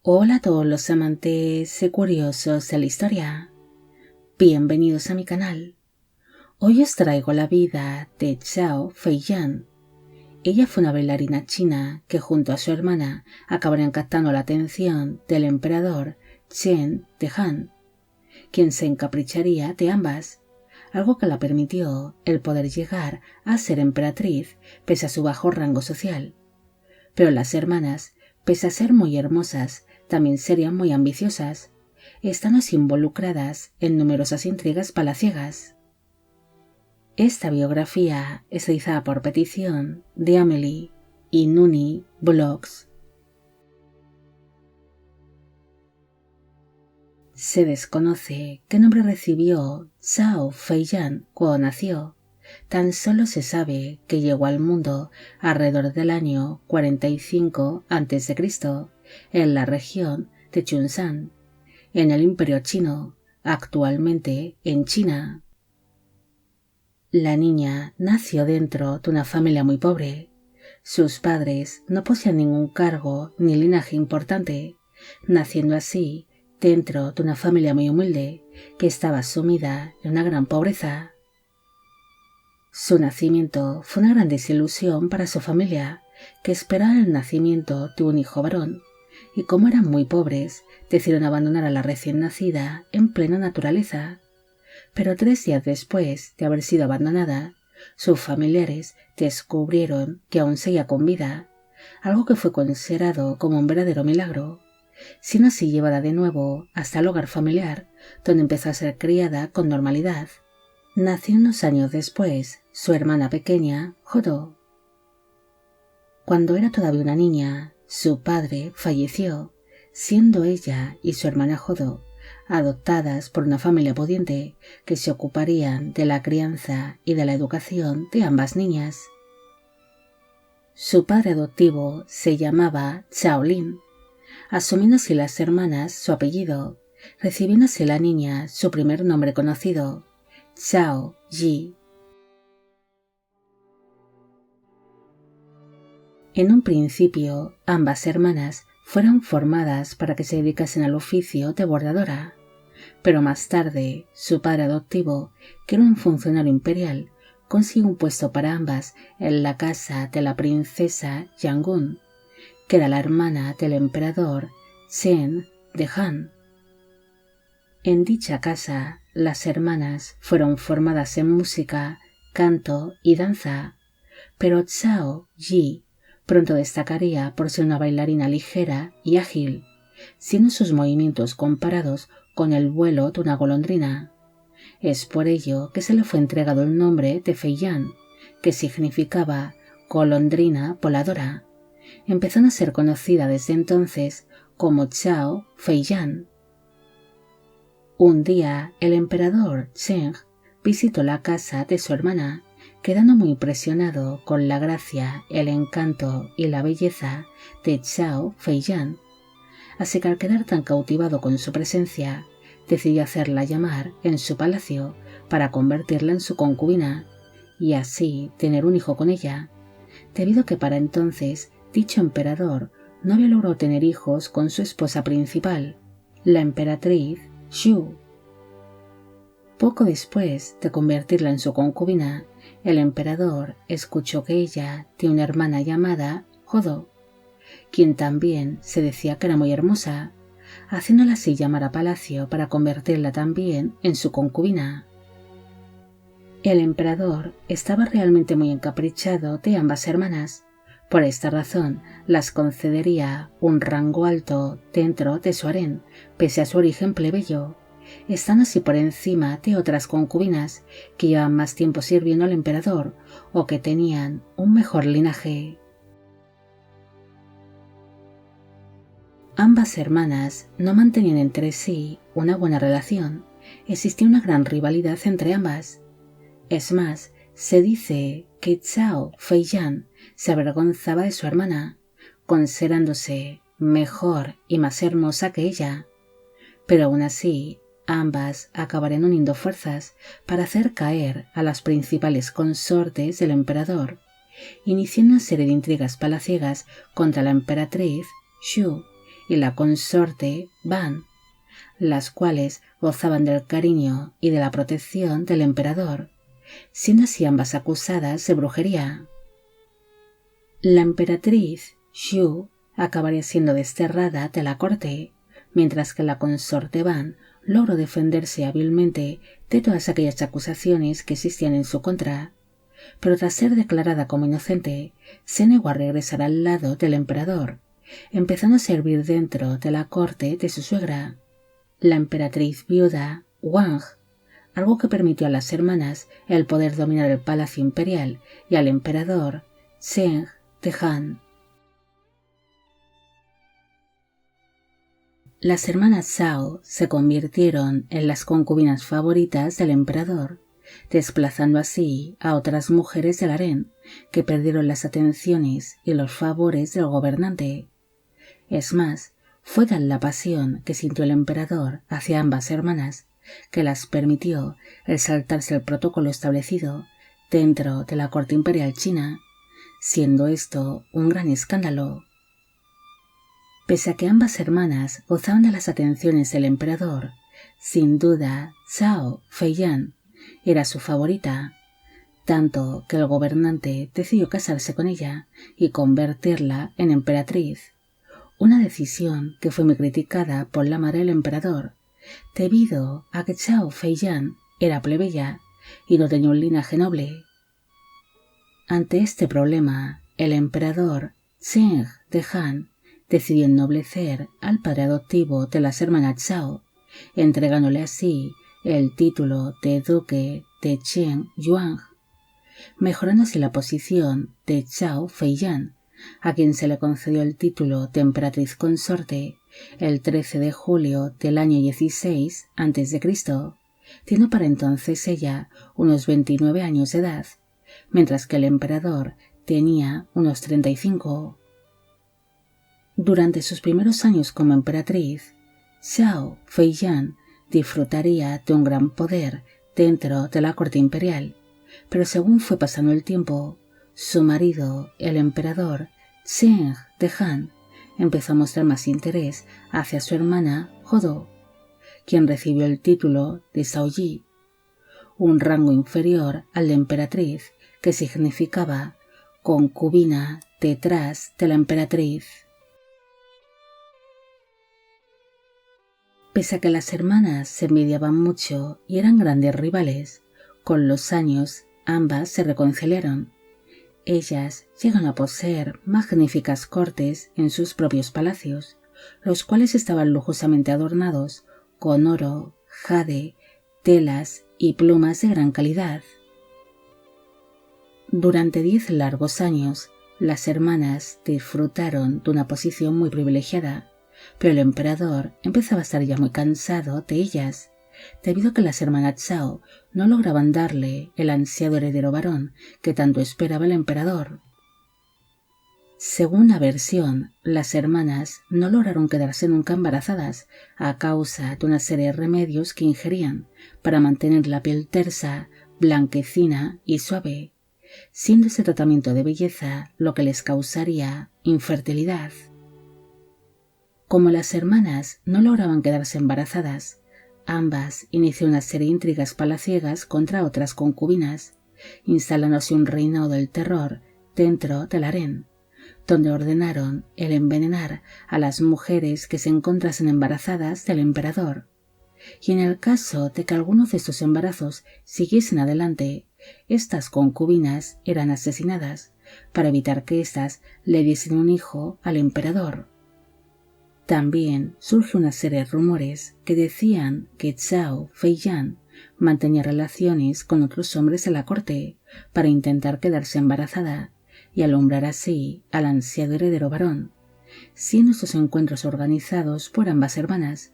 Hola a todos los amantes y curiosos de la historia. Bienvenidos a mi canal. Hoy os traigo la vida de Zhao Feiyan. Ella fue una bailarina china que junto a su hermana acabarían captando la atención del emperador Chen de Han, quien se encapricharía de ambas, algo que la permitió el poder llegar a ser emperatriz pese a su bajo rango social. Pero las hermanas, pese a ser muy hermosas, también serían muy ambiciosas, estando involucradas en numerosas intrigas palaciegas. Esta biografía es realizada por petición de Amelie y Nuni Blogs. Se desconoce qué nombre recibió Zhao Feiyan cuando nació. Tan solo se sabe que llegó al mundo alrededor del año 45 a.C. en la región de Chunsan, en el Imperio Chino, actualmente en China. La niña nació dentro de una familia muy pobre. Sus padres no poseían ningún cargo ni linaje importante, naciendo así dentro de una familia muy humilde que estaba sumida en una gran pobreza. Su nacimiento fue una gran desilusión para su familia, que esperaba el nacimiento de un hijo varón, y como eran muy pobres, decidieron abandonar a la recién nacida en plena naturaleza. Pero 3 días después de haber sido abandonada, sus familiares descubrieron que aún seguía con vida, algo que fue considerado como un verdadero milagro, siendo así llevada de nuevo hasta el hogar familiar, donde empezó a ser criada con normalidad. Nació unos años después su hermana pequeña, Hodo. Cuando era todavía una niña, su padre falleció, siendo ella y su hermana Hodo adoptadas por una familia pudiente que se ocuparían de la crianza y de la educación de ambas niñas. Su padre adoptivo se llamaba Zhao Lin, asumiendo así las hermanas su apellido, recibiendo así la niña su primer nombre conocido, Zhao Yi. En un principio, ambas hermanas fueron formadas para que se dedicasen al oficio de bordadora, pero más tarde su padre adoptivo, que era un funcionario imperial, consiguió un puesto para ambas en la casa de la princesa Yangon, que era la hermana del emperador Chen de Han. En dicha casa, las hermanas fueron formadas en música, canto y danza, pero Zhao Yi pronto destacaría por ser una bailarina ligera y ágil, siendo sus movimientos comparados con el vuelo de una golondrina. Es por ello que se le fue entregado el nombre de Feiyan, que significaba golondrina voladora, empezando a ser conocida desde entonces como Zhao Feiyan. Un día el emperador Zheng visitó la casa de su hermana, quedando muy impresionado con la gracia, el encanto y la belleza de Zhao Feiyan. Así que al quedar tan cautivado con su presencia, decidió hacerla llamar en su palacio para convertirla en su concubina y así tener un hijo con ella, debido a que para entonces dicho emperador no había logrado tener hijos con su esposa principal, la emperatriz Xu. Poco después de convertirla en su concubina, el emperador escuchó que ella tiene una hermana llamada Hodo, quien también se decía que era muy hermosa, haciéndola así llamar a palacio para convertirla también en su concubina. El emperador estaba realmente muy encaprichado de ambas hermanas. Por esta razón las concedería un rango alto dentro de su harén, pese a su origen plebeyo, estando así por encima de otras concubinas que llevaban más tiempo sirviendo al emperador o que tenían un mejor linaje. Ambas hermanas no mantenían entre sí una buena relación, existía una gran rivalidad entre ambas. Es más, se dice que Zhao Feiyan se avergonzaba de su hermana, considerándose mejor y más hermosa que ella, pero aún así ambas acabarían uniendo fuerzas para hacer caer a las principales consortes del emperador, iniciando una serie de intrigas palaciegas contra la emperatriz Xu y la consorte Ban, las cuales gozaban del cariño y de la protección del emperador, siendo así ambas acusadas de brujería. La emperatriz Xu acabaría siendo desterrada de la corte, mientras que la consorte Ban logró defenderse hábilmente de todas aquellas acusaciones que existían en su contra, pero tras ser declarada como inocente, se negó a regresar al lado del emperador, empezando a servir dentro de la corte de su suegra, la emperatriz viuda Wang, algo que permitió a las hermanas el poder dominar el palacio imperial y al emperador Zheng de Han. Las hermanas Zhao se convirtieron en las concubinas favoritas del emperador, desplazando así a otras mujeres del harén que perdieron las atenciones y los favores del gobernante. Es más, fue tal la pasión que sintió el emperador hacia ambas hermanas que las permitió el saltarse el protocolo establecido dentro de la corte imperial china, siendo esto un gran escándalo. Pese a que ambas hermanas gozaban de las atenciones del emperador, sin duda Zhao Feiyan era su favorita, tanto que el gobernante decidió casarse con ella y convertirla en emperatriz, una decisión que fue muy criticada por la madre del emperador, debido a que Zhao Feiyan era plebeya y no tenía un linaje noble. Ante este problema, el emperador Zheng de Han decidió ennoblecer al padre adoptivo de las hermanas Zhao, entregándole así el título de duque de Chen Yuan, mejorando así la posición de Zhao Feiyan, a quien se le concedió el título de emperatriz consorte el 13 de julio del año 16 a.C., teniendo para entonces ella unos 29 años de edad, mientras que el emperador tenía unos 35. Durante sus primeros años como emperatriz, Zhao Feiyan disfrutaría de un gran poder dentro de la corte imperial, pero según fue pasando el tiempo, su marido, el emperador Zheng de Han, empezó a mostrar más interés hacia su hermana Hodo, quien recibió el título de Shaoyi, un rango inferior al de emperatriz que significaba concubina detrás de la emperatriz. Pese a que las hermanas se envidiaban mucho y eran grandes rivales, con los años ambas se reconciliaron. Ellas llegan a poseer magníficas cortes en sus propios palacios, los cuales estaban lujosamente adornados con oro, jade, telas y plumas de gran calidad. Durante 10 largos años, las hermanas disfrutaron de una posición muy privilegiada, pero el emperador empezaba a estar ya muy cansado de ellas, debido a que las hermanas Zhao no lograban darle el ansiado heredero varón que tanto esperaba el emperador. Según una versión, las hermanas no lograron quedarse nunca embarazadas a causa de una serie de remedios que ingerían para mantener la piel tersa, blanquecina y suave, siendo ese tratamiento de belleza lo que les causaría infertilidad. Como las hermanas no lograban quedarse embarazadas, ambas iniciaron una serie de intrigas palaciegas contra otras concubinas, instalándose un reinado del terror dentro del harén, donde ordenaron el envenenar a las mujeres que se encontrasen embarazadas del emperador, y en el caso de que algunos de estos embarazos siguiesen adelante, estas concubinas eran asesinadas para evitar que éstas le diesen un hijo al emperador. También surge una serie de rumores que decían que Zhao Feiyan mantenía relaciones con otros hombres de la corte para intentar quedarse embarazada y alumbrar así al ansiado heredero varón, siendo estos encuentros organizados por ambas hermanas,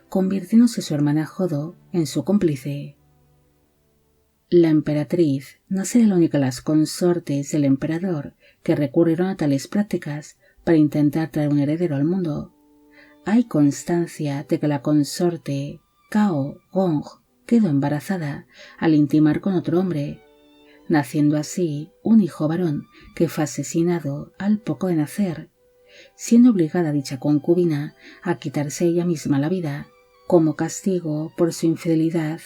convirtiéndose su hermana Hodo en su cómplice. La emperatriz no sería la única de las consortes del emperador que recurrieron a tales prácticas para intentar traer un heredero al mundo. Hay constancia de que la consorte Cao Gong quedó embarazada al intimar con otro hombre, naciendo así un hijo varón que fue asesinado al poco de nacer, siendo obligada dicha concubina a quitarse ella misma la vida, como castigo por su infidelidad.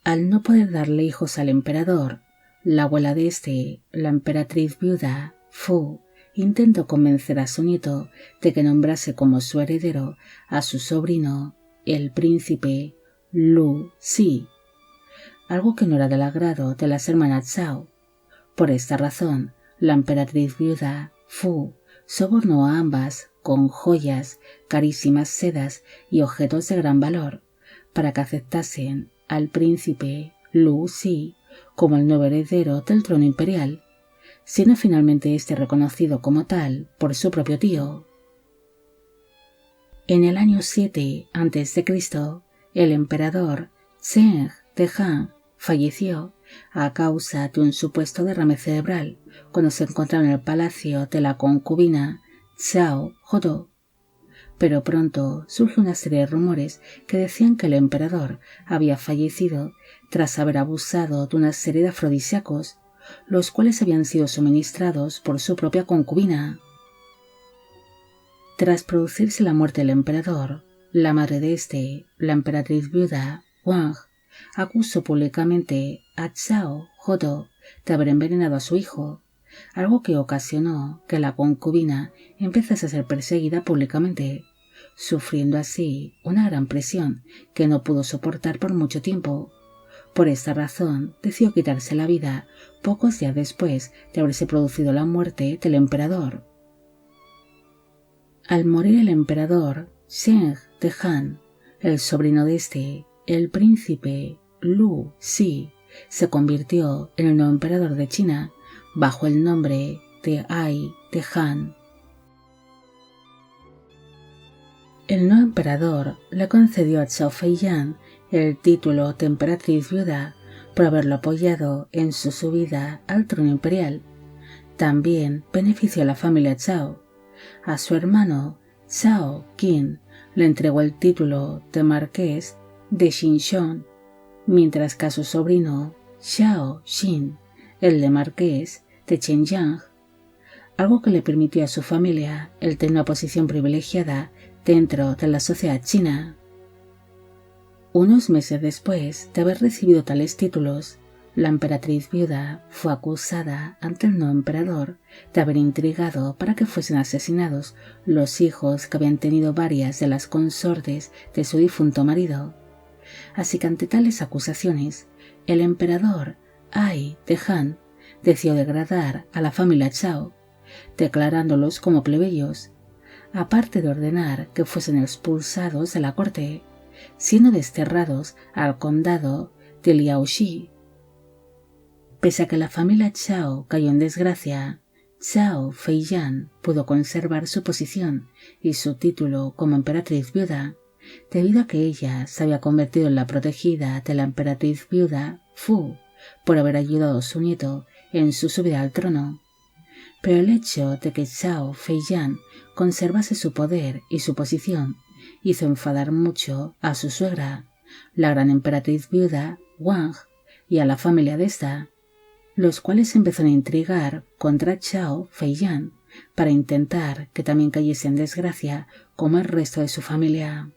Al no poder darle hijos al emperador, la abuela de este, la emperatriz viuda, Fu, intentó convencer a su nieto de que nombrase como su heredero a su sobrino, el príncipe Lu Si, algo que no era del agrado de las hermanas Zhao. Por esta razón, la emperatriz viuda, Fu, sobornó a ambas con joyas, carísimas sedas y objetos de gran valor, para que aceptasen al príncipe Lu Si como el nuevo heredero del trono imperial, siendo finalmente este reconocido como tal por su propio tío. En el año 7 a.C., el emperador Zheng de Han falleció a causa de un supuesto derrame cerebral cuando se encontraba en el palacio de la concubina Zhao Hodo. Pero pronto surgió una serie de rumores que decían que el emperador había fallecido tras haber abusado de una serie de afrodisíacos, los cuales habían sido suministrados por su propia concubina. Tras producirse la muerte del emperador, la madre de este, la emperatriz viuda Wang, acusó públicamente a Zhao Hodo de haber envenenado a su hijo, algo que ocasionó que la concubina empezase a ser perseguida públicamente, sufriendo así una gran presión que no pudo soportar por mucho tiempo. Por esta razón decidió quitarse la vida pocos días después de haberse producido la muerte del emperador. Al morir el emperador Zheng de Han, el sobrino de este, el príncipe Lu Si, se convirtió en el nuevo emperador de China bajo el nombre de Ai de Han. El nuevo emperador le concedió a Zhao Feiyan el título de emperatriz viuda por haberlo apoyado en su subida al trono imperial. También benefició a la familia Zhao. A su hermano Zhao Qin le entregó el título de marqués de Xinshon, mientras que a su sobrino Xiao Xin el de marqués de Chenjiang, algo que le permitió a su familia el tener una posición privilegiada dentro de la sociedad china. Unos meses después de haber recibido tales títulos, la emperatriz viuda fue acusada ante el nuevo emperador de haber intrigado para que fuesen asesinados los hijos que habían tenido varias de las consortes de su difunto marido. Así que ante tales acusaciones, el emperador Ai de Han decidió degradar a la familia Zhao, declarándolos como plebeyos, aparte de ordenar que fuesen expulsados de la corte, siendo desterrados al condado de Liaoxi. Pese a que la familia Zhao cayó en desgracia, Zhao Feiyan pudo conservar su posición y su título como emperatriz viuda, debido a que ella se había convertido en la protegida de la emperatriz viuda Fu por haber ayudado a su nieto en su subida al trono. Pero el hecho de que Zhao Feiyan conservase su poder y su posición hizo enfadar mucho a su suegra, la gran emperatriz viuda Wang, y a la familia de esta, los cuales empezaron a intrigar contra Zhao Feiyan para intentar que también cayese en desgracia como el resto de su familia.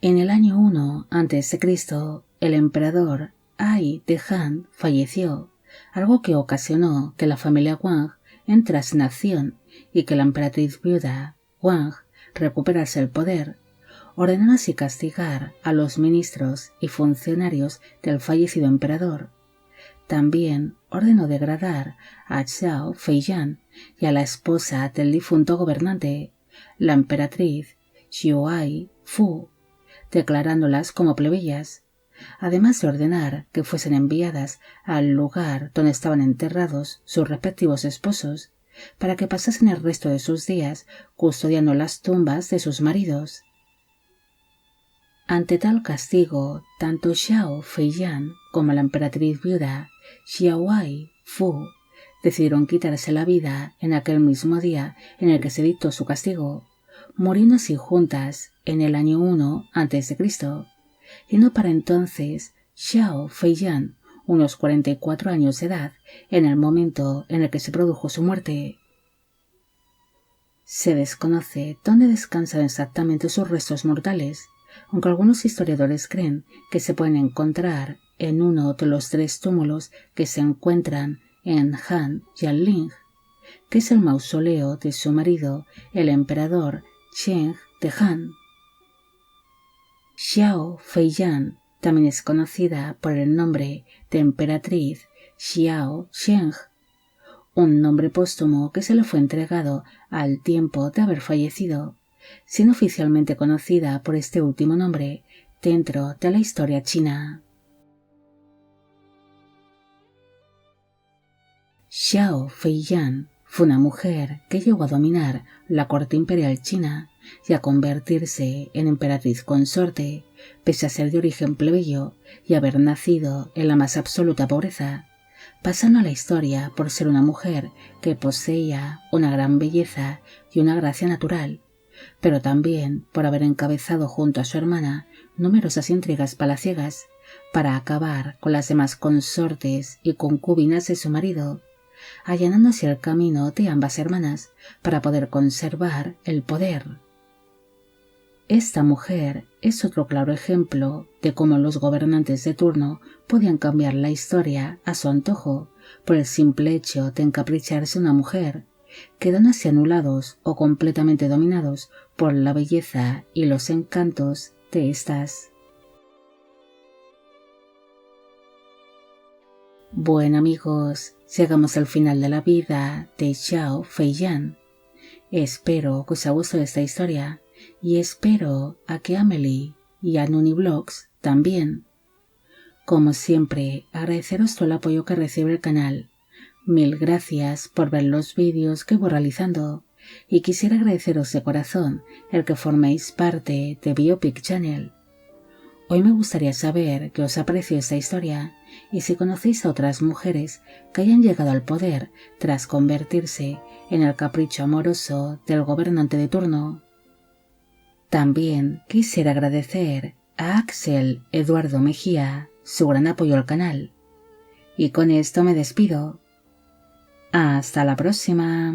En el año 1 a.C., el emperador Ai de Han falleció, algo que ocasionó que la familia Wang entrase en acción y que la emperatriz viuda Wang recuperase el poder, ordenando así castigar a los ministros y funcionarios del fallecido emperador. También ordenó degradar a Zhao Feiyan y a la esposa del difunto gobernante, la emperatriz Xuai Fu, declarándolas como plebeyas, además de ordenar que fuesen enviadas al lugar donde estaban enterrados sus respectivos esposos, para que pasasen el resto de sus días custodiando las tumbas de sus maridos. Ante tal castigo, tanto Zhao Feiyan como la emperatriz viuda Xuai Fu decidieron quitarse la vida en aquel mismo día en el que se dictó su castigo, muriendo así juntas en el año 1 a.C., siendo para entonces Xiao Feiyan, unos 44 años de edad, en el momento en el que se produjo su muerte. Se desconoce dónde descansan exactamente sus restos mortales, aunque algunos historiadores creen que se pueden encontrar en uno de los 3 túmulos que se encuentran en Han Yanling, que es el mausoleo de su marido, el emperador Cheng de Han. Xiao Feiyan también es conocida por el nombre de emperatriz Xiao Sheng, un nombre póstumo que se le fue entregado al tiempo de haber fallecido, siendo oficialmente conocida por este último nombre dentro de la historia china. Xiao Feiyan fue una mujer que llegó a dominar la corte imperial china y a convertirse en emperatriz consorte, pese a ser de origen plebeyo y haber nacido en la más absoluta pobreza, pasando a la historia por ser una mujer que poseía una gran belleza y una gracia natural, pero también por haber encabezado junto a su hermana numerosas intrigas palaciegas para acabar con las demás consortes y concubinas de su marido, allanando así el camino de ambas hermanas para poder conservar el poder. Esta mujer es otro claro ejemplo de cómo los gobernantes de turno podían cambiar la historia a su antojo por el simple hecho de encapricharse una mujer, quedan así anulados o completamente dominados por la belleza y los encantos de estas. Bueno amigos, llegamos al final de la vida de Xiao Feiyan. Espero que os haya gustado esta historia y espero a que Amelie y a Nuniblogs también. Como siempre, agradeceros todo el apoyo que recibe el canal. Mil gracias por ver los vídeos que voy realizando y quisiera agradeceros de corazón el que forméis parte de Biopic Channel. Hoy me gustaría saber qué os ha parecido esta historia y si conocéis a otras mujeres que hayan llegado al poder tras convertirse en el capricho amoroso del gobernante de turno. También quisiera agradecer a Axel Eduardo Mejía su gran apoyo al canal. Y con esto me despido. Hasta la próxima.